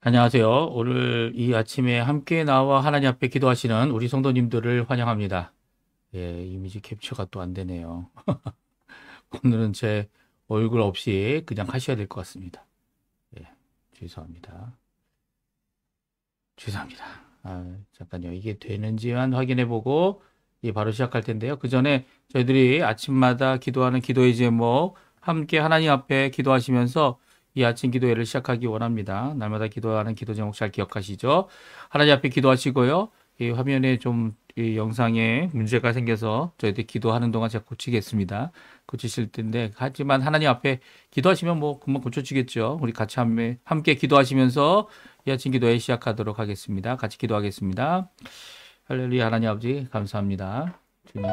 안녕하세요. 오늘 이 아침에 함께 나와 하나님 앞에 기도하시는 우리 성도님들을 환영합니다. 예, 이미지 캡처가 또 안 되네요. 오늘은 제 얼굴 없이 그냥 하셔야 될 것 같습니다. 예, 죄송합니다. 죄송합니다. 잠깐요. 이게 되는지만 확인해 보고 바로 시작할 텐데요. 그 전에 저희들이 아침마다 기도하는 기도의 제목 함께 하나님 앞에 기도하시면서 이 아침 기도회를 시작하기 원합니다. 날마다 기도하는 기도 제목 잘 기억하시죠? 하나님 앞에 기도하시고요. 이 화면에 좀 이 영상에 문제가 생겨서 저희들이 기도하는 동안 제가 고치겠습니다. 고치실 텐데 하지만 하나님 앞에 기도하시면 뭐 금방 고쳐지겠죠. 우리 같이 함께 기도하시면서 이 아침 기도회 시작하도록 하겠습니다. 같이 기도하겠습니다. 할렐루야. 하나님 아버지 감사합니다. 주님.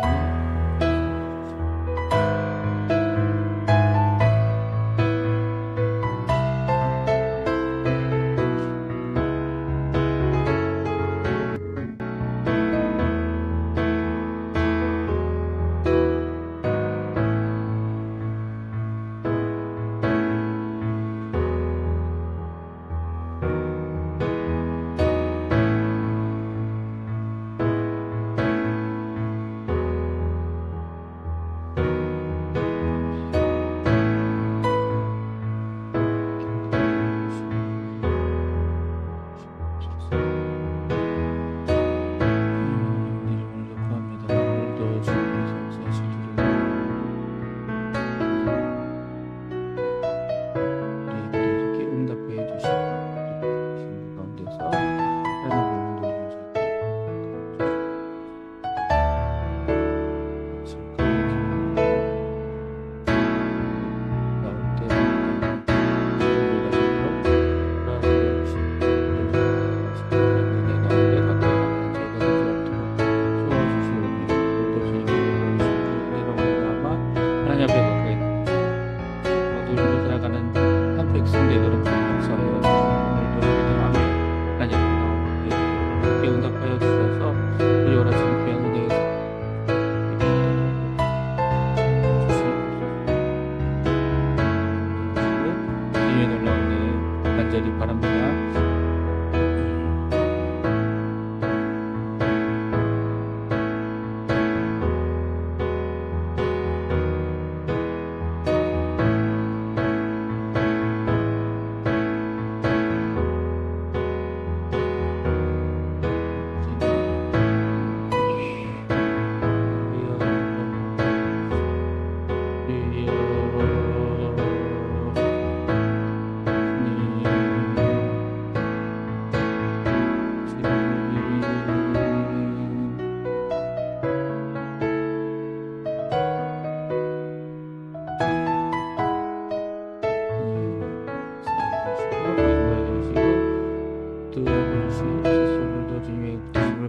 간절히 바랍니다.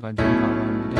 간절히 바랍니다.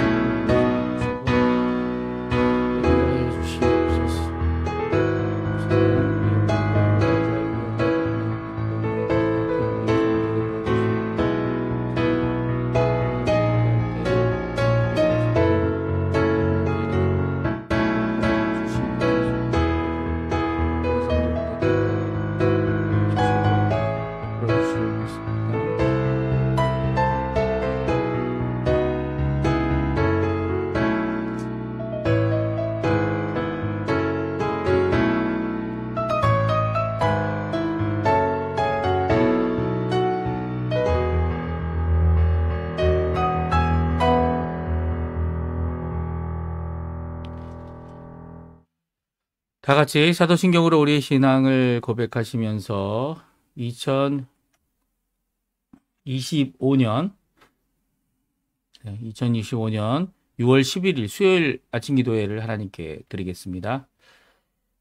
다 같이 사도신경으로 우리의 신앙을 고백하시면서 2025년 6월 11일 수요일 아침 기도회를 하나님께 드리겠습니다.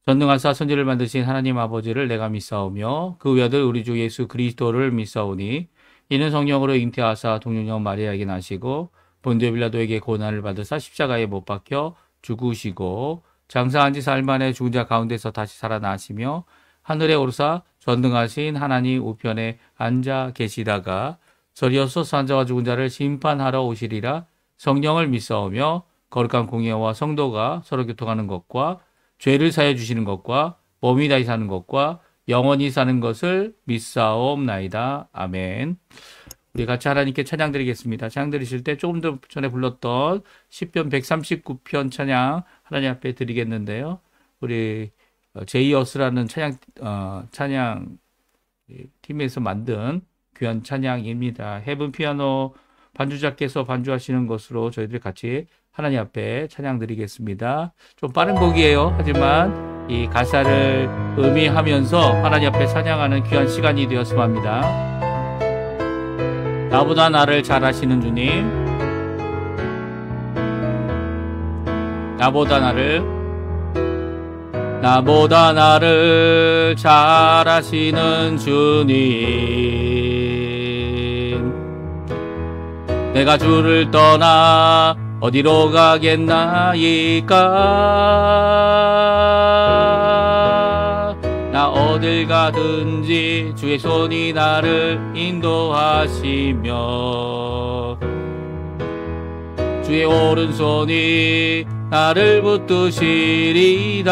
전능하사 선지를 만드신 하나님 아버지를 내가 믿사오며 그 외아들 우리 주 예수 그리스도를 믿사오니 이는 성령으로 잉태하사 동정녀 마리아에게 나시고 본디오 빌라도에게 고난을 받으사 십자가에 못 박혀 죽으시고 장사한 지 사흘 만에 죽은 자 가운데서 다시 살아나시며 하늘에 오르사 전능하신 하나님 우편에 앉아 계시다가 저리어서 산자와 죽은 자를 심판하러 오시리라. 성령을 믿사오며 거룩한 공예와 성도가 서로 교통하는 것과 죄를 사해 주시는 것과 몸이 다시 사는 것과 영원히 사는 것을 믿사옵나이다. 아멘. 우리 같이 하나님께 찬양 드리겠습니다. 찬양 드리실 때 조금 더 전에 불렀던 시편 139편 찬양 하나님 앞에 드리겠는데요. 우리 제이어스라는 찬양 팀에서 만든 귀한 찬양입니다. 헤븐 피아노 반주자께서 반주하시는 것으로 저희들이 같이 하나님 앞에 찬양 드리겠습니다. 좀 빠른 곡이에요. 하지만 이 가사를 의미하면서 하나님 앞에 찬양하는 귀한 시간이 되었으면 합니다. 나보다 나를 잘 아시는 주님, 나보다 나를 잘 아시는 주님, 내가 주를 떠나 어디로 가겠나이까? 나 어딜 가든지 주의 손이 나를 인도하시며 주의 오른손이 나를 붙드시리다.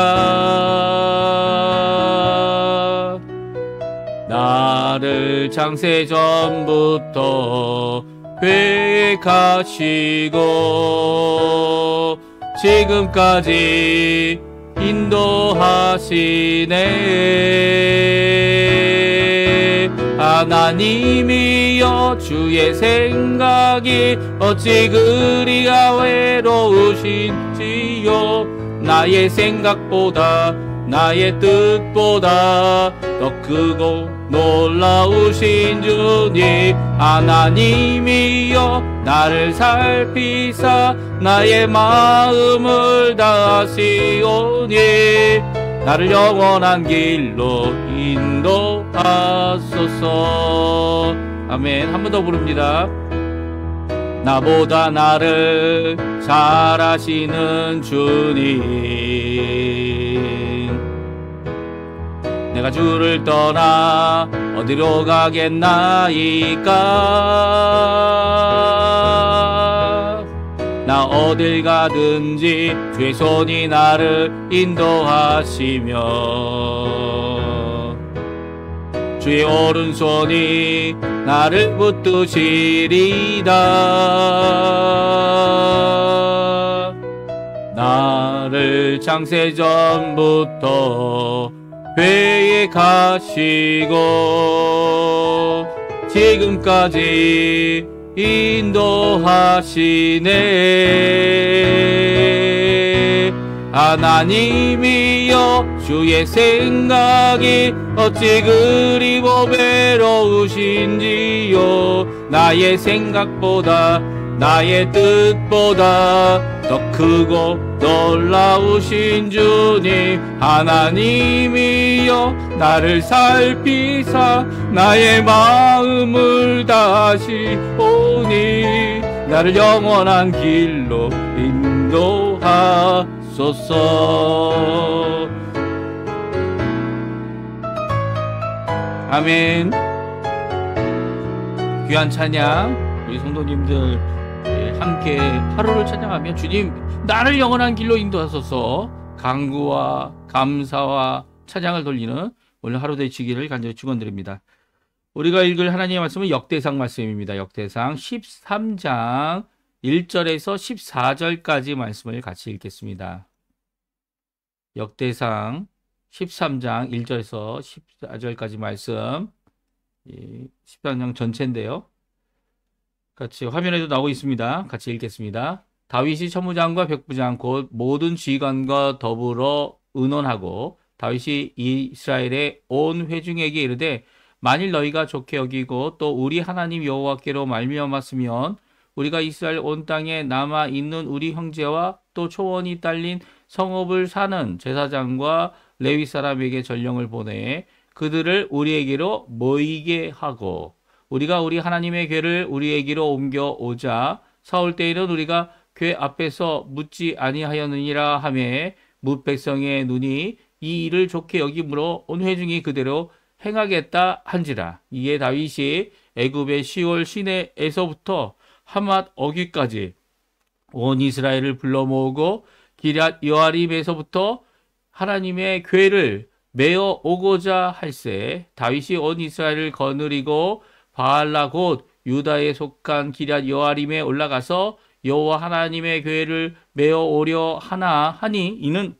나를 창세전부터 계획하시고 지금까지 인도하시네. 하나님이여 주의 생각이 어찌 그리가 외로우신지요. 나의 생각보다 나의 뜻보다 더 크고 놀라우신 주님, 하나님이여 나를 살피사 나의 마음을 다하시오니 나를 영원한 길로 인도하소서. 아멘. 한 번 더 부릅니다. 나보다 나를 잘 아시는 주님, 내가 주를 떠나 어디로 가겠나이까? 나 어딜 가든지 주의 손이 나를 인도하시며 주의 오른손이 나를 붙드시리다. 나를 창세전부터 계획하시고 지금까지 인도하시네. 하나님이여 주의 생각이 어찌 그리 외로우신지요. 나의 생각보다 나의 뜻보다 더 크고 놀라우신 주님, 하나님이여 나를 살피사 나의 마음을 다하시오니 나를 영원한 길로 인도하소서. 아멘. 귀한 찬양 우리 성도님들 함께 하루를 찬양하며 주님 나를 영원한 길로 인도하소서 간구와 감사와 찬양을 돌리는 오늘 하루 되시기를 간절히 축원드립니다. 우리가 읽을 하나님의 말씀은 역대상 말씀입니다. 역대상 13장 1절에서 14절까지 말씀을 같이 읽겠습니다. 역대상 13장 1절에서 14절까지 말씀, 13장 전체인데요. 같이 화면에도 나오고 있습니다. 같이 읽겠습니다. 다윗이 천부장과 백부장 곧 모든 지휘관과 더불어 의논하고 다윗이 이스라엘의 온 회중에게 이르되 만일 너희가 좋게 여기고 또 우리 하나님 여호와께로 말미암았으면 우리가 이스라엘 온 땅에 남아 있는 우리 형제와 또 초원이 딸린 성읍을 사는 제사장과 레위 사람에게 전령을 보내 그들을 우리에게로 모이게 하고 우리가 우리 하나님의 궤를 우리에게로 옮겨오자 사올 때에는 우리가 궤 앞에서 묻지 아니하였느니라 하매 뭇 백성의 눈이 이 일을 좋게 여김으로 온 회중이 그대로 행하겠다 한지라. 이에 다윗이 애굽의 시올 시내에서부터 하맛 어귀까지 온 이스라엘을 불러 모으고 기럇 여아림에서부터 하나님의 궤를 메어 오고자 할세 다윗이 온 이스라엘을 거느리고 바알라 곧 유다에 속한 기럇 여아림에 올라가서 여호와 하나님의 교회를 메어 오려 하니 이는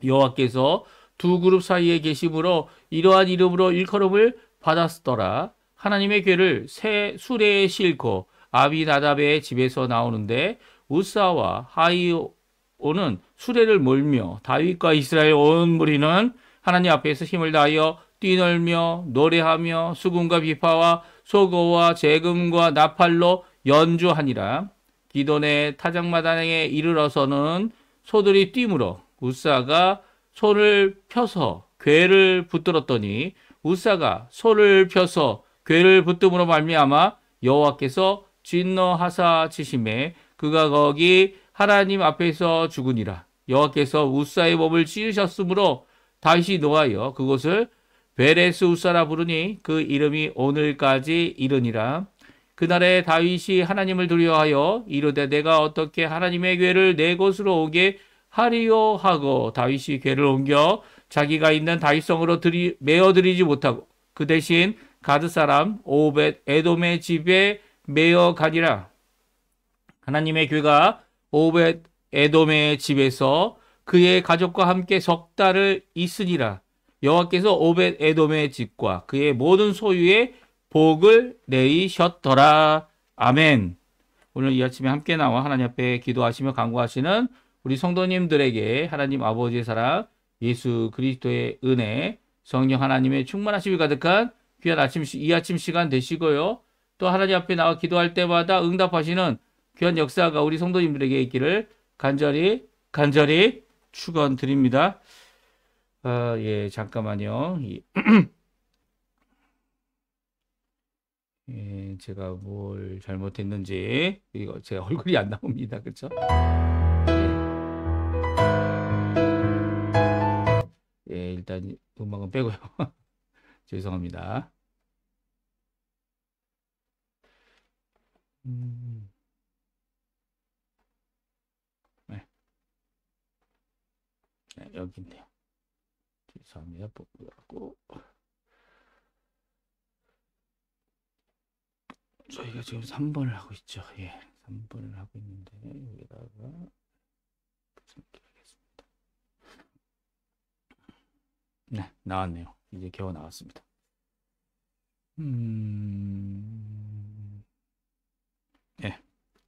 여호와께서 두 그룹 사이에 계심으로 이러한 이름으로 일컬음을 받았더라. 하나님의 교회를 새 수레에 싣고 아비나답의 집에서 나오는데 우사와 하이오는 수레를 몰며 다윗과 이스라엘 온 무리는 하나님 앞에서 힘을 다하여 뛰놀며 노래하며 수금과 비파와 소고와 재금과 나팔로 연주하니라. 기돈의 타작마당에 이르러서는 소들이 뛰므로 우사가 소를 펴서 궤를 붙들었더니 우사가 소를 펴서 궤를 붙듦으로 말미암아 여호와께서 진노하사 치심에 그가 거기 하나님 앞에서 죽으니라. 여호와께서 우사의 몸을 찢으셨으므로 다윗이 노하여 그곳을 베레스 우사라 부르니 그 이름이 오늘까지 이르니라. 그날에 다윗이 하나님을 두려워하여 이르되 내가 어떻게 하나님의 궤를 내 곳으로 오게 하리요 하고 다윗이 궤를 옮겨 자기가 있는 다윗성으로 메어드리지 못하고 그 대신 가드 사람 오벳 에돔의 집에 메어 가니라. 하나님의 궤가 오벳 에돔의 집에서 그의 가족과 함께 석 달을 있으니라. 여호와께서 오벳 에돔의 집과 그의 모든 소유에 복을 내리셨더라. 아멘. 오늘 이 아침에 함께 나와 하나님 앞에 기도하시며 간구하시는 우리 성도님들에게 하나님 아버지의 사랑, 예수 그리스도의 은혜, 성령 하나님의 충만하심이 가득한 귀한 이 아침 시간 되시고요. 또 하나님 앞에 나와 기도할 때마다 응답하시는 귀한 역사가 우리 성도님들에게 있기를 간절히 축원드립니다. 예, 잠깐만요. 예, 제가 뭘 잘못했는지 이거 제 얼굴이 안 나옵니다. 그렇죠? 예, 일단 음악은 빼고요. 죄송합니다. 네. 네, 여기 있네요. 죄송합니다. 뽑고 저희가 지금 3번을 하고 있죠. 예, 3번을 하고 있는데 여기다가 하겠습니다. 네, 나왔네요. 이제 겨우 나왔습니다. 네,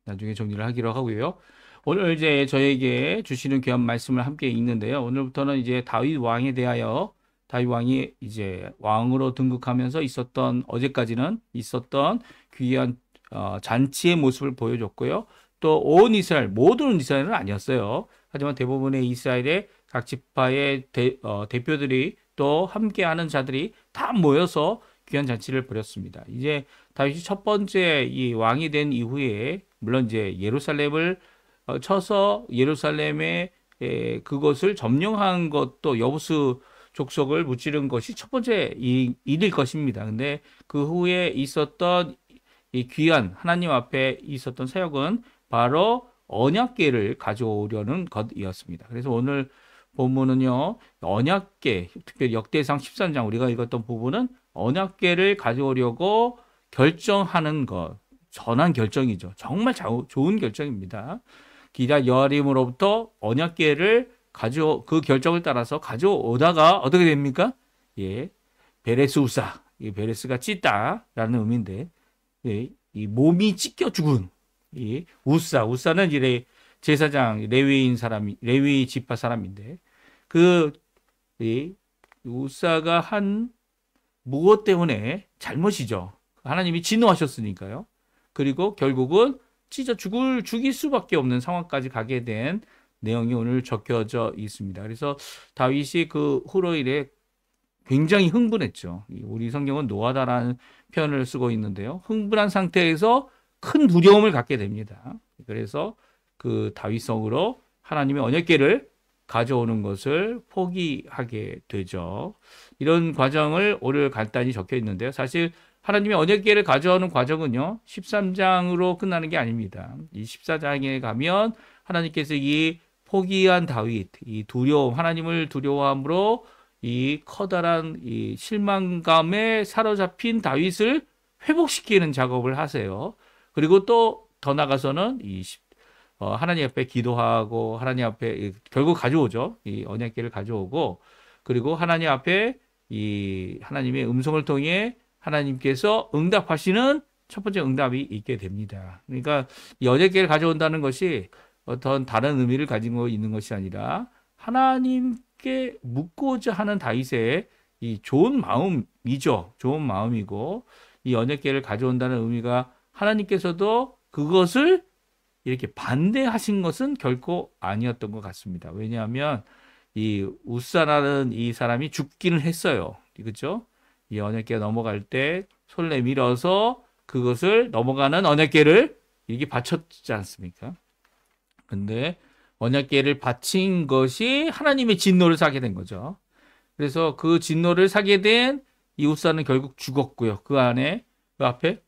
나중에 정리를 하기로 하고요. 오늘 이제 저에게 주시는 귀한 말씀을 함께 읽는데요. 오늘부터는 이제 다윗 왕에 대하여 다윗 왕이 이제 왕으로 등극하면서 어제까지는 있었던 귀한 잔치의 모습을 보여줬고요. 또 온 이스라엘, 모든 이스라엘은 아니었어요. 하지만 대부분의 이스라엘의 각 지파의 대표들이 또 함께하는 자들이 다 모여서 귀한 잔치를 벌였습니다. 이제 다윗이 첫 번째 이 왕이 된 이후에 물론 이제 예루살렘을 쳐서 예루살렘의 그것을 점령한 것도 여부수 족속을 무찌른 것이 첫 번째 일일 것입니다. 근데 그 후에 있었던 이 귀한 하나님 앞에 있었던 사역은 바로 언약궤를 가져오려는 것이었습니다. 그래서 오늘 본문은요, 언약궤, 특별히 역대상 13장 우리가 읽었던 부분은 언약궤를 가져오려고 결정하는 것, 전한 결정이죠. 정말 좋은 결정입니다. 기럇 여아림으로부터 언약궤를 그 결정을 따라서 가져오다가 어떻게 됩니까? 예, 베레스 우사, 이 베레스가 찢다라는 의미인데, 예, 이 몸이 찢겨 죽은 이 우사는 이제 제사장 레위 지파 사람인데 이 우사가 한 무엇 때문에 잘못이죠. 하나님이 진노하셨으니까요. 그리고 결국은 찢어 죽일 수밖에 없는 상황까지 가게 된 내용이 오늘 적혀져 있습니다. 그래서 다윗이 그 후로일에 굉장히 흥분했죠. 우리 성경은 노하다라는 표현을 쓰고 있는데요. 흥분한 상태에서 큰 두려움을 갖게 됩니다. 그래서 그 다윗성으로 하나님의 언약궤를 가져오는 것을 포기하게 되죠. 이런 과정을 오늘 간단히 적혀 있는데요. 사실 하나님의 언약궤를 가져오는 과정은요, 13장으로 끝나는 게 아닙니다. 이 14장에 가면 하나님께서 이 포기한 다윗, 이 두려움, 하나님을 두려워함으로 이 커다란 이 실망감에 사로잡힌 다윗을 회복시키는 작업을 하세요. 그리고 또 더 나가서는 하나님 앞에 기도하고 하나님 앞에 결국 가져오죠. 이 언약궤를 가져오고 그리고 하나님 앞에 이 하나님의 음성을 통해 하나님께서 응답하시는 첫 번째 응답이 있게 됩니다. 그러니까 이 언약궤를 가져온다는 것이 어떤 다른 의미를 가지고 있는 것이 아니라 하나님께 묻고자 하는 다윗의 이 좋은 마음이죠. 좋은 마음이고 이 언약궤를 가져온다는 의미가 하나님께서도 그것을 이렇게 반대하신 것은 결코 아니었던 것 같습니다. 왜냐하면 이 우사라는 이 사람이 죽기는 했어요. 그렇죠? 이 언약궤 넘어갈 때 손을 내밀어서 그것을 넘어가는 언약궤를 이렇게 바쳤지 않습니까? 근데 언약궤를 바친 것이 하나님의 진노를 사게 된 거죠. 그래서 그 진노를 사게 된 이 우사는 결국 죽었고요. 그 앞에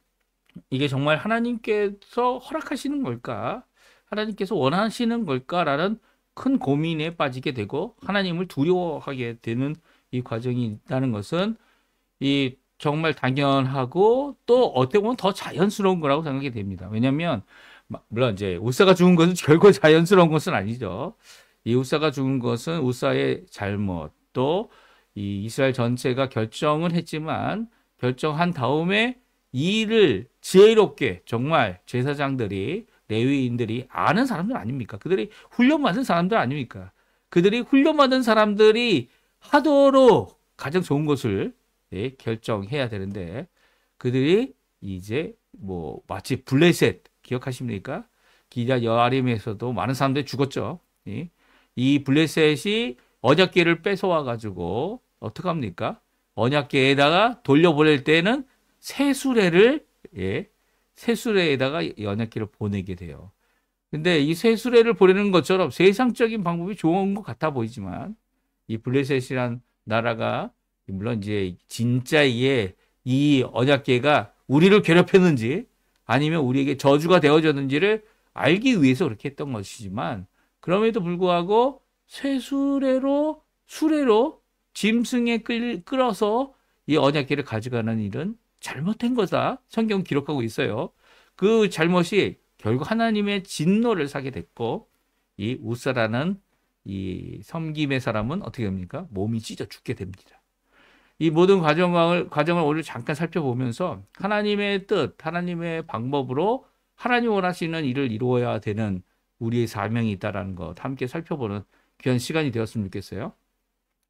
이게 정말 하나님께서 허락하시는 걸까? 하나님께서 원하시는 걸까라는 큰 고민에 빠지게 되고 하나님을 두려워하게 되는 이 과정이 있다는 것은 이 정말 당연하고 또 어떻게 보면 더 자연스러운 거라고 생각이 됩니다. 왜냐하면 물론 이제 우사가 죽은 것은 결코 자연스러운 것은 아니죠. 이 우사가 죽은 것은 우사의 잘못 또 이 이스라엘 전체가 결정을 했지만 결정한 다음에 이 일을 지혜롭게 정말 제사장들이 레위인들이 아는 사람들 아닙니까? 그들이 훈련받은 사람들 아닙니까? 그들이 훈련받은 사람들이 하도록 가장 좋은 것을 결정해야 되는데 그들이 이제 뭐 마치 블레셋 기억하십니까? 기자 여아림에서도 많은 사람들이 죽었죠. 이 블레셋이 언약궤를 뺏어와 가지고 어떻게 합니까? 언약궤에다가 돌려보낼 때는 새 수레에다가 언약궤를 보내게 돼요. 근데 이 새 수레를 보내는 것처럼 세상적인 방법이 좋은 것 같아 보이지만 이 블레셋이란 나라가 물론 이제 진짜 이 언약궤가 우리를 괴롭혔는지 아니면 우리에게 저주가 되어졌는지를 알기 위해서 그렇게 했던 것이지만 그럼에도 불구하고 새 수레로 짐승에 끌어서 이 언약궤를 가져가는 일은 잘못된 거다. 성경 기록하고 있어요. 그 잘못이 결국 하나님의 진노를 사게 됐고 이 우사라는 이 섬김의 사람은 어떻게 됩니까? 몸이 찢어 죽게 됩니다. 이 모든 과정을 오늘 잠깐 살펴보면서 하나님의 뜻, 하나님의 방법으로 하나님 원하시는 일을 이루어야 되는 우리의 사명이 있다는 것 함께 살펴보는 귀한 시간이 되었으면 좋겠어요.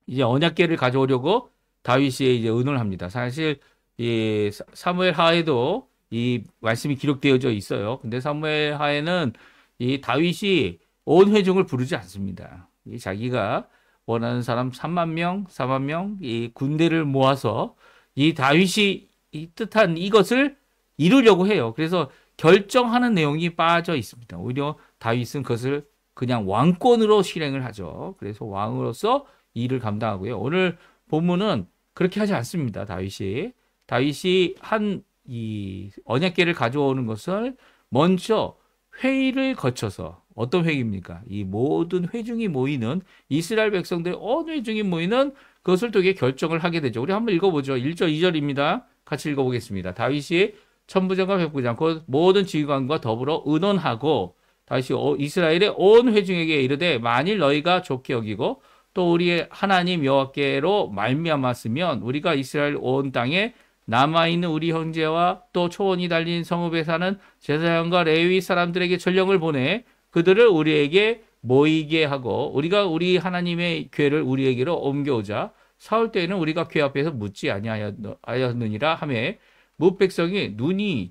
이제 언약궤를 가져오려고 다윗이 이제 의논을 합니다. 사실 이 사무엘 하에도 이 말씀이 기록되어져 있어요. 근데 사무엘 하에는 이 다윗이 온 회중을 부르지 않습니다. 이 자기가 원하는 사람 3만 명, 4만 명, 이 군대를 모아서 이 다윗이 이 뜻한 이것을 이루려고 해요. 그래서 결정하는 내용이 빠져 있습니다. 오히려 다윗은 그것을 그냥 왕권으로 실행을 하죠. 그래서 왕으로서 일을 감당하고요. 오늘 본문은 그렇게 하지 않습니다. 다윗이 한 이 언약궤를 가져오는 것을 먼저 회의를 거쳐서 어떤 회의입니까? 이 모든 회중이 모이는 이스라엘 백성들의 온 회중이 모이는 그것을 통해 결정을 하게 되죠. 우리 한번 읽어보죠. 1절, 2절입니다. 같이 읽어보겠습니다. 다윗이 천부장과 백부장 곧 모든 지휘관과 더불어 의논하고 다윗이 이스라엘의 온 회중에게 이르되 만일 너희가 좋게 여기고 또 우리의 하나님 여호와께로 말미암았으면 우리가 이스라엘 온 땅에 남아있는 우리 형제와 또 초원이 달린 성읍에 사는 제사장과 레위 사람들에게 전령을 보내 그들을 우리에게 모이게 하고 우리가 우리 하나님의 궤를 우리에게로 옮겨오자. 사울 때에는 우리가 궤 앞에서 묻지 아니하였느니라 하매 무백성의 눈이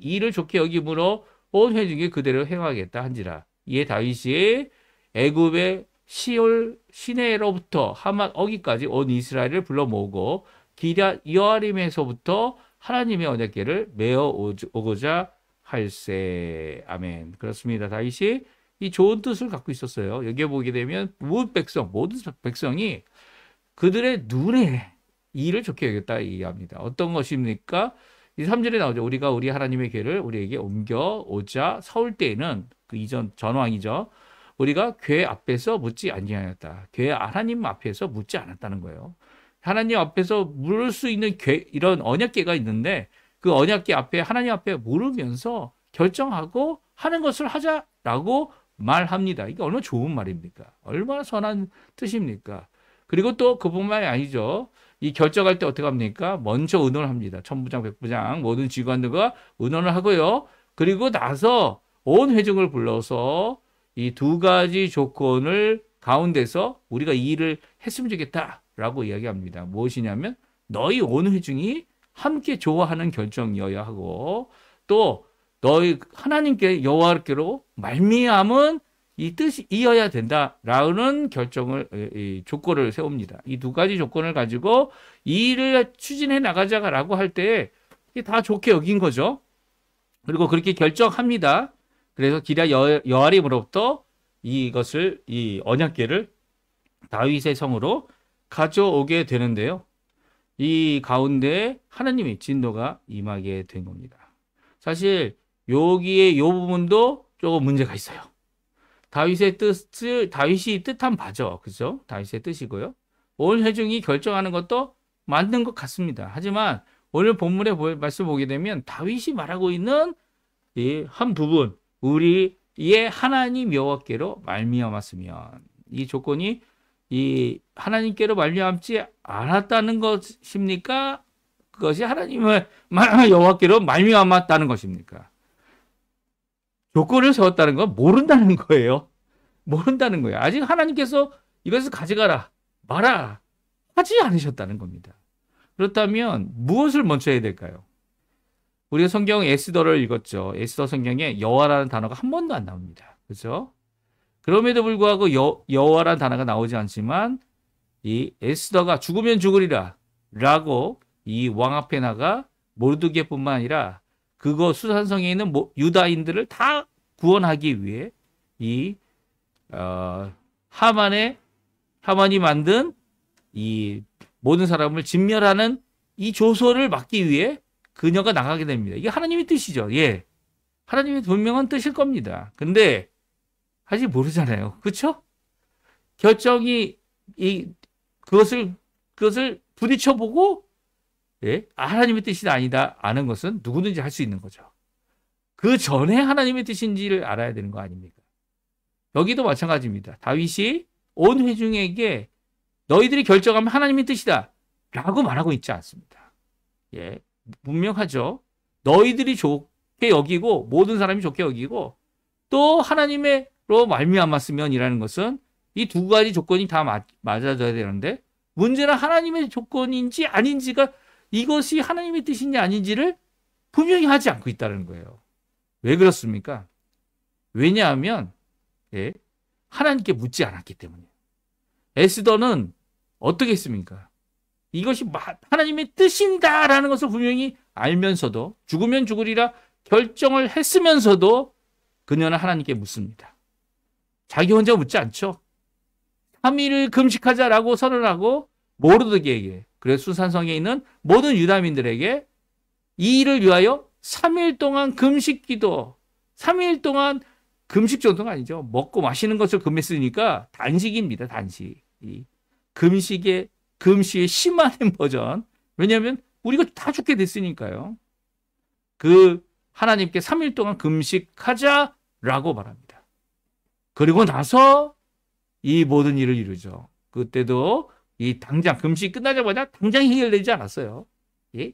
이를 좋게 여김으로 온 회중이 그대로 행하겠다 한지라. 이에 다윗이 애굽의 시올 시내로부터 하맛 어기까지 온 이스라엘을 불러 모으고 기럇 여아림에서부터 하나님의 언약궤를 메어 오고자 할세. 아멘. 그렇습니다. 다윗이 이 좋은 뜻을 갖고 있었어요. 여기에 보게 되면 모든 백성이 그들의 눈에 이를 좋게 여겼다 이해합니다. 어떤 것입니까? 이 3절에 나오죠. 우리가 우리 하나님의 궤를 우리에게 옮겨오자. 사울 때에는 그 이전 전왕이죠. 우리가 궤 앞에서 묻지 아니하였다. 궤 하나님 앞에서 묻지 않았다는 거예요. 하나님 앞에서 물을 수 있는 이런 언약궤가 있는데 그 언약궤 앞에 하나님 앞에 물으면서 결정하고 하는 것을 하자라고 말합니다. 이게 얼마나 좋은 말입니까? 얼마나 선한 뜻입니까? 그리고 또 그뿐만이 아니죠. 이 결정할 때 어떻게 합니까? 먼저 의논을 합니다. 천부장, 백부장 모든 지관들과 의논을 하고요. 그리고 나서 온 회중을 불러서 이 두 가지 조건을 가운데서 우리가 이 일을 했으면 좋겠다라고 이야기합니다. 무엇이냐면 너희 온 회중이 함께 좋아하는 결정이어야 하고 또 너희 하나님께 여호와께로 말미암은 이 뜻이 이어야 된다라는 이 조건을 세웁니다. 이 두 가지 조건을 가지고 이 일을 추진해 나가자라고 할 때 다 좋게 여긴 거죠. 그리고 그렇게 결정합니다. 그래서 기랴 여아림으로부터 이것을 이 언약궤를 다윗의 성으로 가져오게 되는데요. 이 가운데 하나님의 진노가 임하게 된 겁니다. 사실 여기에 이 부분도 조금 문제가 있어요. 다윗이 뜻한 바죠. 그죠? 다윗의 뜻이고요. 온 회중이 결정하는 것도 맞는 것 같습니다. 하지만 오늘 본문의 말씀 보게 되면 다윗이 말하고 있는 이 한 부분, 우리의 하나님 여호와께로 말미암았으면 이 조건이 이 하나님께로 말미암지 않았다는 것입니까? 그것이 하나님의 여호와께로 말미암았다는 것입니까? 조건을 세웠다는 건 모른다는 거예요. 모른다는 거예요. 아직 하나님께서 이것을 가져가라, 마라 하지 않으셨다는 겁니다. 그렇다면 무엇을 먼저 해야 될까요? 우리가 성경 에스더를 읽었죠. 에스더 성경에 여호와라는 단어가 한 번도 안 나옵니다. 그렇죠? 그럼에도 불구하고 여호와라는 단어가 나오지 않지만 이 에스더가 죽으면 죽으리라 라고 이 왕 앞에 나가 모르드게뿐만 아니라 그거 수산성에 있는 유다인들을 다 구원하기 위해 이 하만이 만든 이 모든 사람을 진멸하는 이 조소를 막기 위해 그녀가 나가게 됩니다. 이게 하나님의 뜻이죠. 예, 하나님의 분명한 뜻일 겁니다. 근데 아직 모르잖아요. 그렇죠? 결정이 그것을 부딪혀보고 예? 하나님의 뜻이 아니다 아는 것은 누구든지 할 수 있는 거죠. 그 전에 하나님의 뜻인지를 알아야 되는 거 아닙니까? 여기도 마찬가지입니다. 다윗이 온 회중에게 너희들이 결정하면 하나님의 뜻이다 라고 말하고 있지 않습니다. 예, 분명하죠. 너희들이 좋게 여기고 모든 사람이 좋게 여기고 또 하나님으로 말미암았으면이라는 것은 이 두 가지 조건이 다 맞아져야 되는데 문제는 하나님의 조건인지 아닌지가 이것이 하나님의 뜻인지 아닌지를 분명히 하지 않고 있다는 거예요. 왜 그렇습니까? 왜냐하면 예, 하나님께 묻지 않았기 때문이에요. 에스더는 어떻게 했습니까? 이것이 하나님의 뜻이다라는 것을 분명히 알면서도 죽으면 죽으리라 결정을 했으면서도 그녀는 하나님께 묻습니다. 자기 혼자 묻지 않죠. 3일을 금식하자라고 선언하고 모르드게에게 그래서 수산성에 있는 모든 유다민들에게 이 일을 위하여 3일 동안 금식기도 3일 동안 금식 정도가 아니죠. 먹고 마시는 것을 금했으니까 단식입니다. 단식. 금식의 심화된 버전. 왜냐하면 우리가 다 죽게 됐으니까요. 그 하나님께 3일 동안 금식하자라고 말합니다. 그리고 나서 이 모든 일을 이루죠. 그때도 이 당장 금식 끝나자마자 당장 해결되지 않았어요. 예?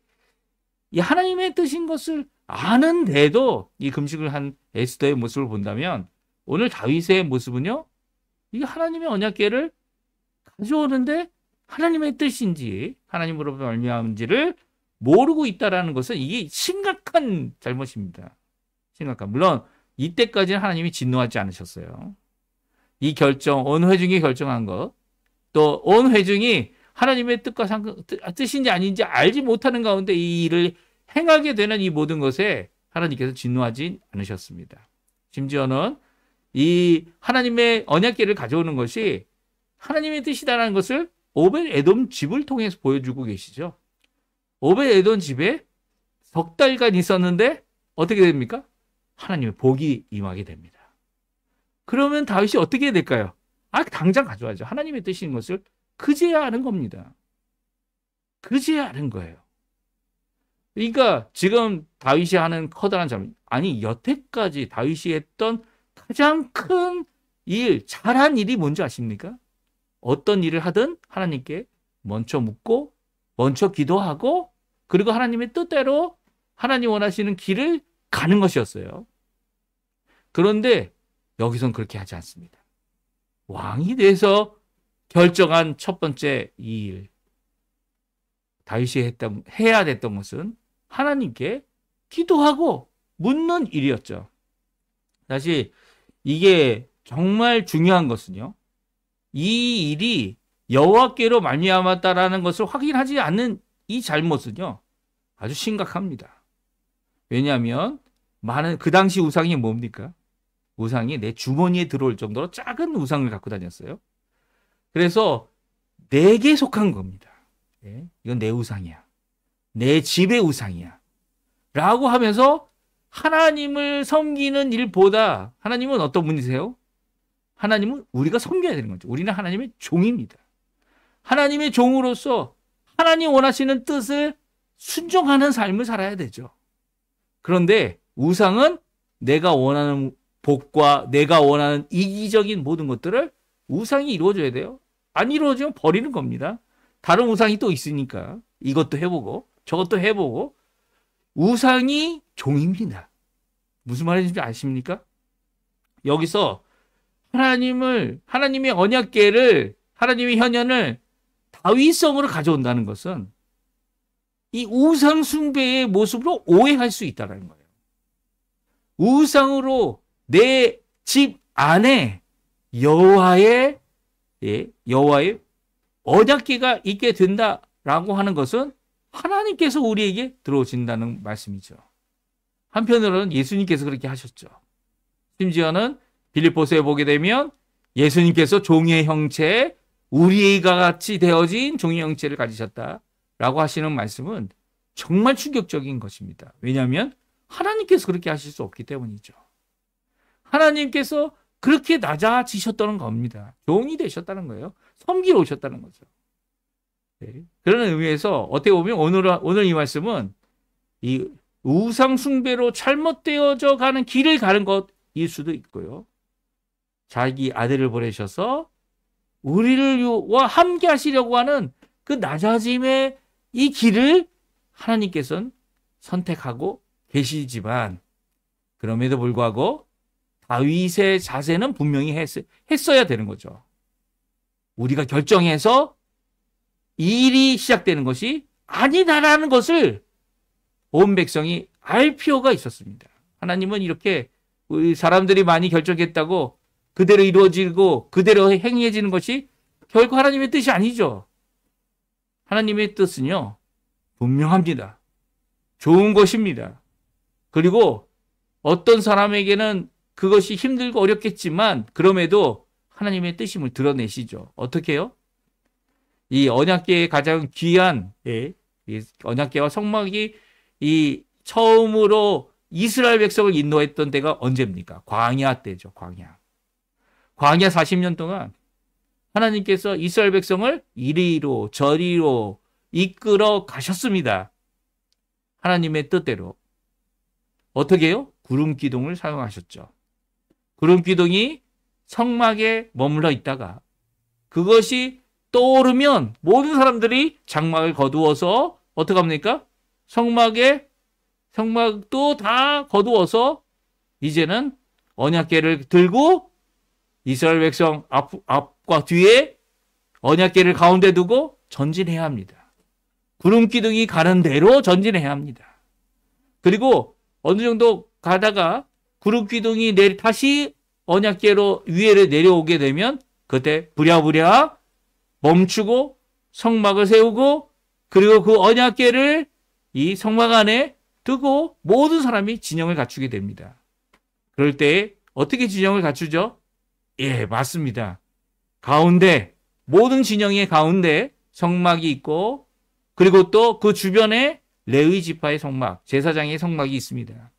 이 하나님의 뜻인 것을 아는데도 이 금식을 한 에스더의 모습을 본다면 오늘 다윗의 모습은요. 이게 하나님의 언약궤를 가져오는데 하나님의 뜻인지 하나님으로부터 말미암은지를 모르고 있다라는 것은 이게 심각한 잘못입니다. 심각한. 물론 이때까지는 하나님이 진노하지 않으셨어요. 이 결정, 온 회중이 결정한 것, 또 온 회중이 하나님의 뜻인지 아닌지 알지 못하는 가운데 이 일을 행하게 되는 이 모든 것에 하나님께서 진노하지 않으셨습니다. 심지어는 이 하나님의 언약궤를 가져오는 것이 하나님의 뜻이다라는 것을 오벳에돔 집을 통해서 보여주고 계시죠. 오벳에돔 집에 석 달간 있었는데 어떻게 됩니까? 하나님의 복이 임하게 됩니다. 그러면 다윗이 어떻게 해야 될까요? 당장 가져와야죠. 하나님의 뜻인 것을 그제야 아는 겁니다. 그제야 아는 거예요. 그러니까 지금 다윗이 하는 커다란 잘못, 여태까지 다윗이 했던 가장 큰 일, 잘한 일이 뭔지 아십니까? 어떤 일을 하든 하나님께 먼저 묻고, 먼저 기도하고, 그리고 하나님의 뜻대로 하나님 원하시는 길을 가는 것이었어요. 그런데 여기선 그렇게 하지 않습니다. 왕이 돼서 결정한 첫 번째 이 일, 다윗이 해야 됐던 것은 하나님께 기도하고 묻는 일이었죠. 다시 이게 정말 중요한 것은요, 이 일이 여호와께로 말미암았다라는 것을 확인하지 않는 이 잘못은요 아주 심각합니다. 왜냐하면 그 당시 우상이 뭡니까? 우상이 내 주머니에 들어올 정도로 작은 우상을 갖고 다녔어요. 그래서 내게 속한 겁니다. 이건 내 우상이야. 내 집의 우상이야. 라고 하면서 하나님을 섬기는 일보다 하나님은 어떤 분이세요? 하나님은 우리가 섬겨야 되는 거죠. 우리는 하나님의 종입니다. 하나님의 종으로서 하나님 원하시는 뜻을 순종하는 삶을 살아야 되죠. 그런데 우상은 내가 원하는 복과 내가 원하는 이기적인 모든 것들을 우상이 이루어줘야 돼요. 안 이루어지면 버리는 겁니다. 다른 우상이 또 있으니까 이것도 해보고 저것도 해보고. 우상이 종입니다. 무슨 말인지 아십니까? 여기서 하나님의 언약궤를, 하나님의 현현을 다윗성으로 가져온다는 것은 이 우상 숭배의 모습으로 오해할 수 있다는 거예요. 우상으로 내 집 안에 여호와의 언약궤가 있게 된다라고 하는 것은 하나님께서 우리에게 들어오신다는 말씀이죠. 한편으로는 예수님께서 그렇게 하셨죠. 심지어는 빌립보서에 보게 되면 예수님께서 종의 형체, 우리가 같이 되어진 종의 형체를 가지셨다라고 하시는 말씀은 정말 충격적인 것입니다. 왜냐하면 하나님께서 그렇게 하실 수 없기 때문이죠. 하나님께서 그렇게 낮아지셨다는 겁니다. 종이 되셨다는 거예요. 섬기러 오셨다는 거죠. 그런 의미에서 어떻게 보면 오늘 이 말씀은 이 우상 숭배로 잘못되어져 가는 길을 가는 것일 수도 있고요. 자기 아들을 보내셔서 우리와 함께 하시려고 하는 그 낮아짐의 이 길을 하나님께서는 선택하고 계시지만, 그럼에도 불구하고 다윗의 자세는 분명히 했어야 되는 거죠. 우리가 결정해서 이 일이 시작되는 것이 아니다라는 것을 온 백성이 알 필요가 있었습니다. 하나님은 이렇게 우리 사람들이 많이 결정했다고 그대로 이루어지고 그대로 행해지는 것이 결국 하나님의 뜻이 아니죠. 하나님의 뜻은요, 분명합니다. 좋은 것입니다. 그리고 어떤 사람에게는 그것이 힘들고 어렵겠지만 그럼에도 하나님의 뜻임을 드러내시죠. 어떻게 해요? 이 언약궤의 가장 귀한 이 언약궤와 성막이 이 처음으로 이스라엘 백성을 인도했던 때가 언제입니까? 광야 때죠. 광야 40년 동안 하나님께서 이스라엘 백성을 이리로 저리로 이끌어 가셨습니다. 하나님의 뜻대로. 어떻게 해요? 구름 기둥을 사용하셨죠. 구름 기둥이 성막에 머물러 있다가 그것이 떠오르면 모든 사람들이 장막을 거두어서 어떻게 합니까? 성막도 다 거두어서 이제는 언약궤를 들고 이스라엘 백성 앞과 뒤에 언약궤를 가운데 두고 전진해야 합니다. 구름 기둥이 가는 대로 전진해야 합니다. 그리고 어느 정도 가다가 구름 기둥이 다시 언약궤로 위에 내려오게 되면 그때 부랴부랴 멈추고 성막을 세우고 그리고 그 언약궤를 이 성막 안에 두고 모든 사람이 진영을 갖추게 됩니다. 그럴 때 어떻게 진영을 갖추죠? 예, 맞습니다. 가운데, 모든 진영의 가운데 성막이 있고 그리고 또 그 주변에 레위 지파의 성막, 제사장의 성막이 있습니다.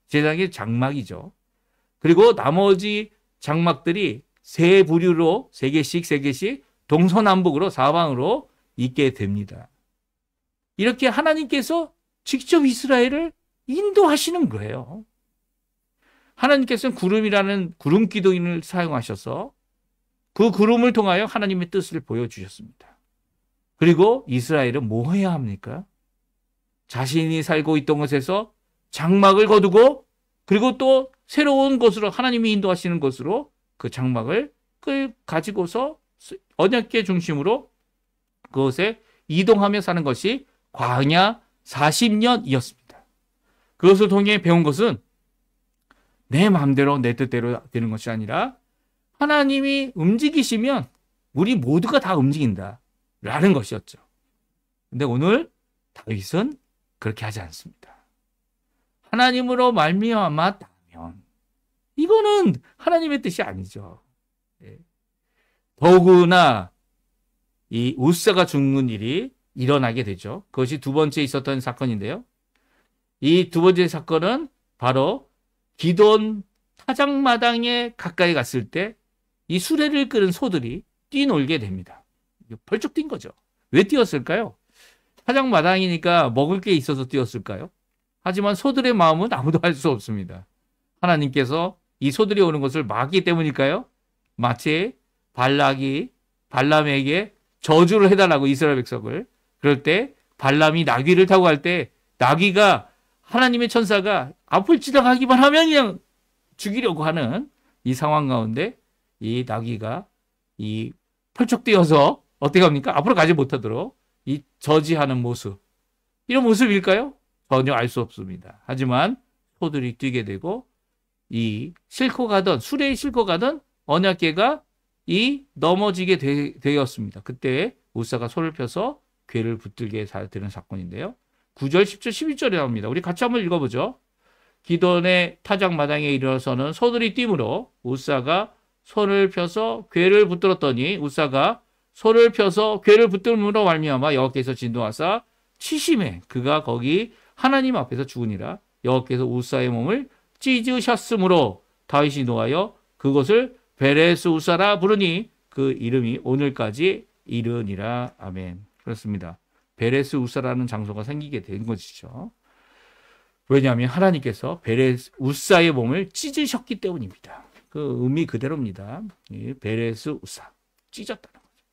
제사장의 장막이죠. 그리고 나머지 장막들이 세 부류로 세 개씩 동서남북으로 사방으로 있게 됩니다. 이렇게 하나님께서 직접 이스라엘을 인도하시는 거예요. 하나님께서는 구름이라는 구름 기도인을 사용하셔서 그 구름을 통하여 하나님의 뜻을 보여주셨습니다. 그리고 이스라엘은 뭐 해야 합니까? 자신이 살고 있던 곳에서 장막을 거두고 그리고 또 새로운 곳으로 하나님이 인도하시는 곳으로 그 장막을 가지고서 언약궤 중심으로 그것에 이동하며 사는 것이 광야 40년이었습니다. 그것을 통해 배운 것은 내 마음대로 내 뜻대로 되는 것이 아니라 하나님이 움직이시면 우리 모두가 다 움직인다라는 것이었죠. 근데 오늘 다윗은 그렇게 하지 않습니다. 하나님으로 말미암았다면 이거는 하나님의 뜻이 아니죠. 더구나 이 우사가 죽는 일이 일어나게 되죠. 그것이 두 번째 있었던 사건인데요. 이 두 번째 사건은 바로 기드온 타작마당에 가까이 갔을 때 이 수레를 끄는 소들이 뛰놀게 됩니다. 벌쩍 뛴 거죠. 왜 뛰었을까요? 타작마당이니까 먹을 게 있어서 뛰었을까요? 하지만 소들의 마음은 아무도 알 수 없습니다. 하나님께서 이 소들이 오는 것을 막기 때문일까요? 마치 발람에게 저주를 해달라고 이스라엘 백성을. 그럴 때 발람이 나귀를 타고 갈 때 나귀가 하나님의 천사가 앞을 지나가기만 하면 그냥 죽이려고 하는 이 상황 가운데 이 나귀가 이 펄쩍 뛰어서 어떻게 합니까? 앞으로 가지 못하도록 이 저지하는 모습. 이런 모습일까요? 전혀 알 수 없습니다. 하지만 소들이 뛰게 되고 이 수레에 싣고 가던 언약궤가 이 넘어지게 되었습니다. 그때 우사가 소를 펴서 궤를 붙들게 되는 사건인데요. 9절, 10절, 11절에 나옵니다. 우리 같이 한번 읽어보죠. 기드온의 타작마당에 이르러서는 소들이 뛰므로 우사가 손을 펴서 궤를 붙들었더니 우사가 손을 펴서 궤를 붙들므로 말미암아 여호와께서 진동하사 치심에 그가 거기 하나님 앞에서 죽으니라. 여호와께서 우사의 몸을 찢으셨으므로 다윗이 노하여 그곳을 베레스 우사라 부르니 그 이름이 오늘까지 이르니라. 아멘. 그렇습니다. 베레스 우사라는 장소가 생기게 된 것이죠. 왜냐하면 하나님께서 베레스 우사의 몸을 찢으셨기 때문입니다. 그 의미 그대로입니다. 베레스 우사, 찢었다는 거죠.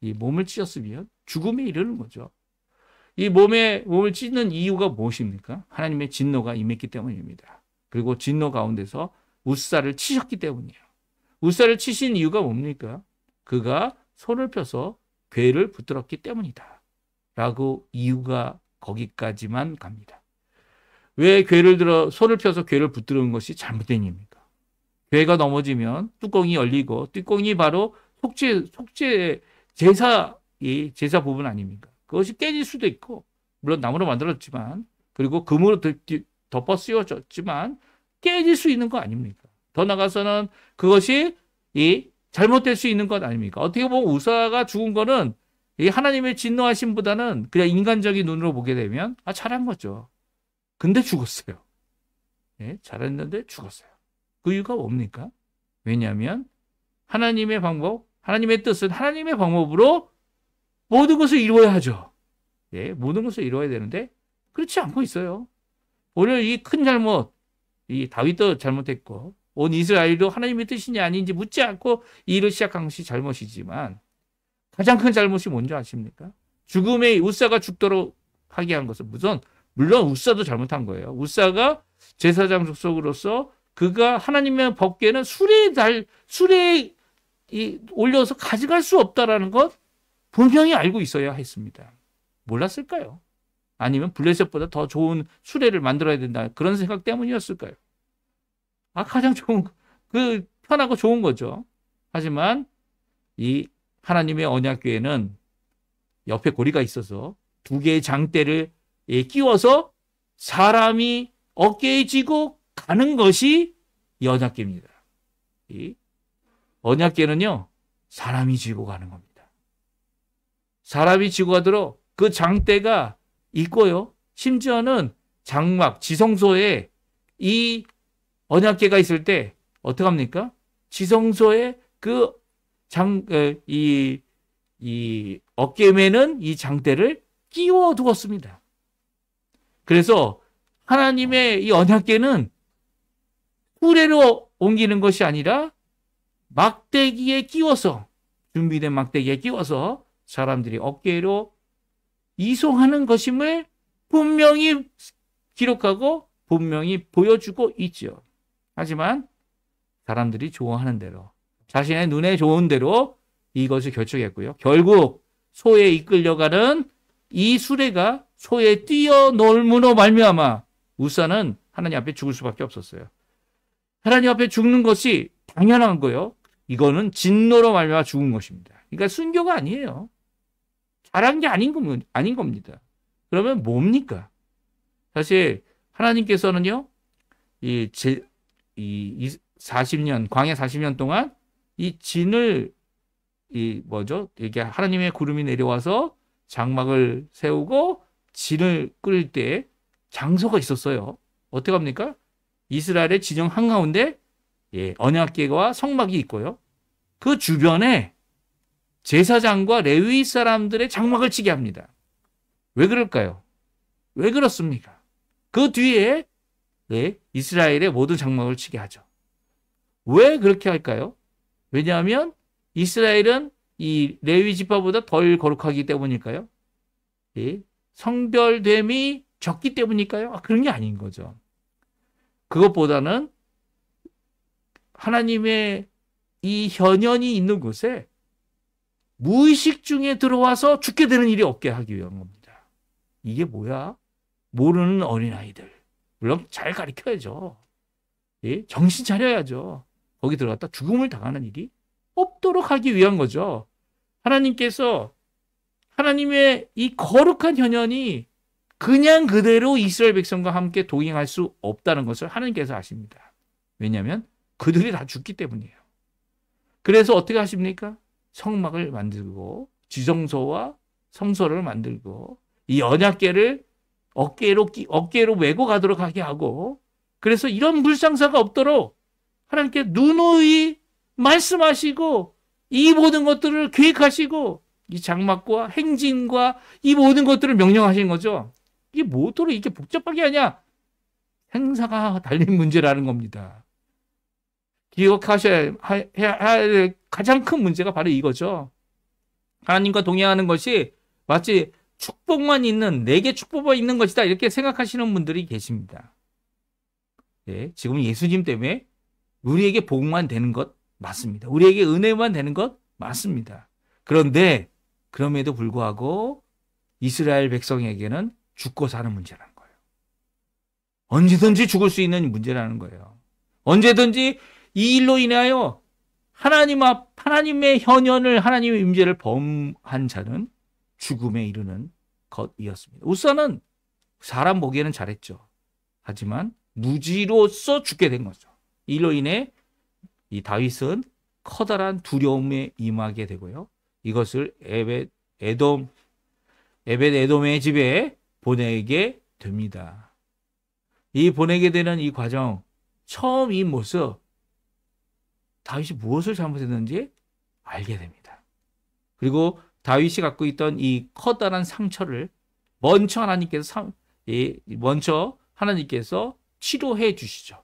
이 몸을 찢었으면 죽음에 이르는 거죠. 이 몸을 찢는 이유가 무엇입니까? 하나님의 진노가 임했기 때문입니다. 그리고 진노 가운데서 우사를 치셨기 때문이에요. 우사를 치신 이유가 뭡니까? 그가 손을 펴서 궤를 붙들었기 때문이다. 라고 이유가 거기까지만 갑니다. 왜 손을 펴서 궤를 붙드는 것이 잘못된 일입니까? 궤가 넘어지면 뚜껑이 열리고 뚜껑이 바로 제사 부분 아닙니까? 그것이 깨질 수도 있고 물론 나무로 만들었지만 그리고 금으로 덮어 씌워졌지만 깨질 수 있는 거 아닙니까? 더 나아가서는 그것이 잘못될 수 있는 것 아닙니까? 어떻게 보면 우사가 죽은 거는 이 하나님의 진노하심보다는 그냥 인간적인 눈으로 보게 되면 잘한 거죠. 근데 죽었어요. 잘했는데 죽었어요. 그 이유가 뭡니까? 왜냐하면 하나님의 방법, 하나님의 뜻은 하나님의 방법으로 모든 것을 이루어야 하죠. 모든 것을 이루어야 되는데 그렇지 않고 있어요. 오늘 이 큰 잘못, 이 다윗도 잘못했고 온 이스라엘도 하나님의 뜻이냐 아닌지 묻지 않고 이 일을 시작한 것이 잘못이지만 가장 큰 잘못이 뭔지 아십니까? 죽음의 우사가 죽도록 하게 한 것은 물론 우사도 잘못한 거예요. 우사가 제사장 족속으로서 그가 하나님의 법궤는 수레에 올려서 가져갈 수 없다라는 것 분명히 알고 있어야 했습니다. 몰랐을까요? 아니면 블레셋보다 더 좋은 수레를 만들어야 된다. 그런 생각 때문이었을까요? 가장 좋은, 편하고 좋은 거죠. 하지만 이 하나님의 언약궤에는 옆에 고리가 있어서 두 개의 장대를 끼워서 사람이 어깨에 쥐고 가는 것이 이 언약궤입니다. 이 언약궤는요, 사람이 쥐고 가는 겁니다. 사람이 쥐고 가도록 그 장대가 있고요. 심지어는 장막, 지성소에 이 언약궤가 있을 때 어떻게 합니까? 지성소에 그 이 어깨에 매는 이 장대를 끼워 두었습니다. 그래서 하나님의 이 언약궤는 수레로 옮기는 것이 아니라 막대기에 끼워서, 준비된 막대기에 끼워서 사람들이 어깨로 이송하는 것임을 분명히 기록하고 분명히 보여주고 있죠. 하지만 사람들이 좋아하는 대로, 자신의 눈에 좋은 대로 이것을 결정했고요. 결국 소에 이끌려가는 이 수레가 소에 뛰어놀므로 말미암아 우사는 하나님 앞에 죽을 수밖에 없었어요. 하나님 앞에 죽는 것이 당연한 거예요. 이거는 진노로 말미암아 죽은 것입니다. 그러니까 순교가 아니에요. 잘한 게 아닌 겁니다. 그러면 뭡니까? 사실 하나님께서는요, 이 40년, 광야 40년 동안 이 진을, 이게 하나님의 구름이 내려와서 장막을 세우고 진을 끓일 때 장소가 있었어요. 어떻게 합니까? 이스라엘의 지정 한가운데 언약궤와 성막이 있고요. 그 주변에 제사장과 레위 사람들의 장막을 치게 합니다. 왜 그럴까요? 왜 그렇습니까? 그 뒤에 이스라엘의 모든 장막을 치게 하죠. 왜 그렇게 할까요? 왜냐하면 이스라엘은 이 레위 지파보다 덜 거룩하기 때문일까요? 성별됨이 적기 때문일까요? 그런 게 아닌 거죠. 그것보다는 하나님의 이 현현이 있는 곳에 무의식 중에 들어와서 죽게 되는 일이 없게 하기 위한 겁니다. 이게 뭐야? 모르는 어린아이들. 물론 잘 가르쳐야죠. 정신 차려야죠. 거기 들어갔다 죽음을 당하는 일이 없도록 하기 위한 거죠. 하나님께서 하나님의 이 거룩한 현현이 그냥 그대로 이스라엘 백성과 함께 동행할 수 없다는 것을 하나님께서 아십니다. 왜냐하면 그들이 다 죽기 때문이에요. 그래서 어떻게 하십니까? 성막을 만들고 지성소와 성소를 만들고 이 언약궤를 어깨로 메고 가도록 하게 하고, 그래서 이런 불상사가 없도록 하나님께 누누이 말씀하시고 이 모든 것들을 계획하시고 이 장막과 행진과 이 모든 것들을 명령하신 거죠. 이게 뭐도록 이렇게 복잡하게 하냐? 생사가 달린 문제라는 겁니다. 기억하셔야 할 가장 큰 문제가 바로 이거죠. 하나님과 동행하는 것이 마치 축복만 있는, 내게 축복만 있는 것이다, 이렇게 생각하시는 분들이 계십니다. 지금 예수님 때문에 우리에게 복만 되는 것 맞습니다. 우리에게 은혜만 되는 것 맞습니다. 그런데 그럼에도 불구하고 이스라엘 백성에게는 죽고 사는 문제라는 거예요. 언제든지 죽을 수 있는 문제라는 거예요. 언제든지 이 일로 인하여 하나님의 현현을, 하나님의 임재를 범한 자는 죽음에 이르는 것이었습니다. 우사는 사람 보기에는 잘했죠. 하지만 무지로서 죽게 된 거죠. 이로 인해 이 다윗은 커다란 두려움에 임하게 되고요. 이것을 에벳에돔의 집에 보내게 됩니다. 이 보내게 되는 이 과정, 처음 이 모습, 다윗이 무엇을 잘못했는지 알게 됩니다. 그리고 다윗이 갖고 있던 이 커다란 상처를 먼저 하나님께서 치료해 주시죠.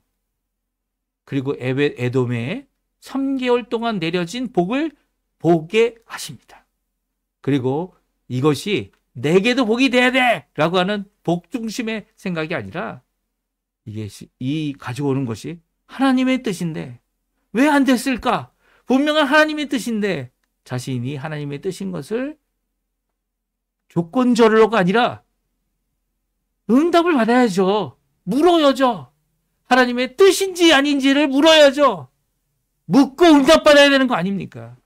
그리고 에벳에돔에 3개월 동안 내려진 복을 보게 하십니다. 그리고 이것이 내게도 복이 돼야 돼! 라고 하는 복 중심의 생각이 아니라 이게 가져오는 것이 하나님의 뜻인데 왜 안 됐을까? 분명한 하나님의 뜻인데 자신이 하나님의 뜻인 것을 조건절로가 아니라 응답을 받아야죠. 물어야죠. 하나님의 뜻인지 아닌지를 물어야죠. 묻고 응답받아야 되는 거 아닙니까?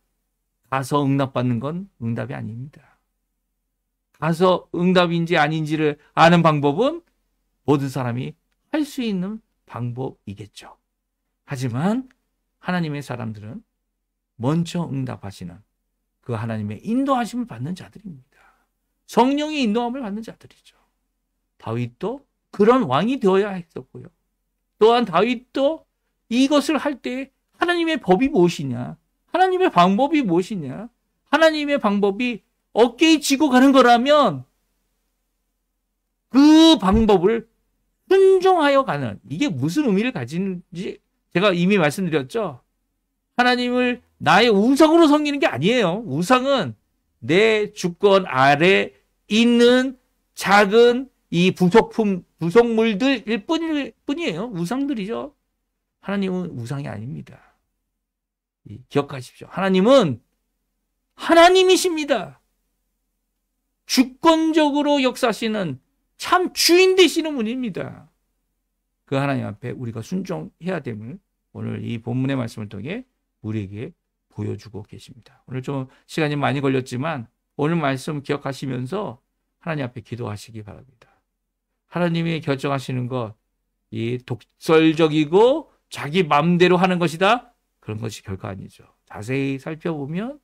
가서 응답받는 건 응답이 아닙니다. 가서 응답인지 아닌지를 아는 방법은 모든 사람이 할 수 있는 방법이겠죠. 하지만 하나님의 사람들은 먼저 응답하시는 그 하나님의 인도하심을 받는 자들입니다. 성령의 인도함을 받는 자들이죠. 다윗도 그런 왕이 되어야 했었고요. 또한 다윗도 이것을 할 때 하나님의 법이 무엇이냐? 하나님의 방법이 무엇이냐? 하나님의 방법이 어깨에 쥐고 가는 거라면 그 방법을 순종하여 가는, 이게 무슨 의미를 가지는지 제가 이미 말씀드렸죠. 하나님을 나의 우상으로 섬기는 게 아니에요. 우상은 내 주권 아래 있는 작은 이 부속물들일 뿐이에요. 우상들이죠. 하나님은 우상이 아닙니다. 기억하십시오. 하나님은 하나님이십니다. 주권적으로 역사하시는 참 주인 되시는 분입니다. 그 하나님 앞에 우리가 순종해야 됨을 오늘 이 본문의 말씀을 통해 우리에게 보여주고 계십니다. 오늘 좀 시간이 많이 걸렸지만 오늘 말씀 기억하시면서 하나님 앞에 기도하시기 바랍니다. 하나님이 결정하시는 것, 이 독설적이고 자기 마음대로 하는 것이다, 그런 것이 결코 아니죠. 자세히 살펴보면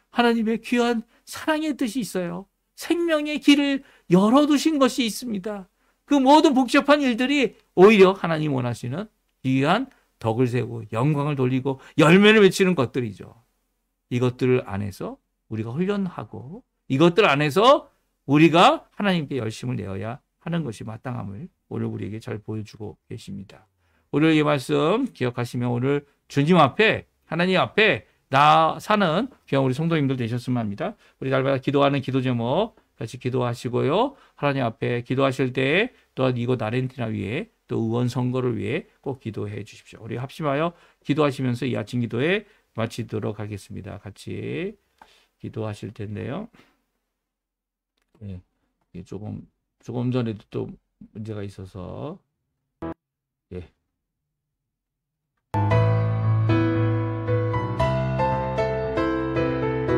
하나님의 귀한 사랑의 뜻이 있어요. 생명의 길을 열어두신 것이 있습니다. 그 모든 복잡한 일들이 오히려 하나님 원하시는 귀한 덕을 세우고 영광을 돌리고 열매를 맺히는 것들이죠. 이것들 안에서 우리가 훈련하고 이것들 안에서 우리가 하나님께 열심을 내어야 하는 것이 마땅함을 오늘 우리에게 잘 보여주고 계십니다. 오늘 이 말씀 기억하시면 오늘 주님 앞에, 하나님 앞에 나 사는 귀한 우리 성도님들 되셨으면 합니다. 우리 날마다 기도하는 기도 제목 같이 기도하시고요. 하나님 앞에 기도하실 때 또한 이곳 아르헨티나 위에 또 의원 선거를 위해 꼭 기도해 주십시오. 우리 합심하여 기도하시면서 이 아침 기도에 마치도록 하겠습니다. 같이 기도하실 텐데요. 네, 조금 전에도 또 문제가 있어서 예.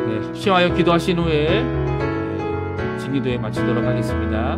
네, 합심하여 기도하신 후에 기도에 마치도록 하겠습니다.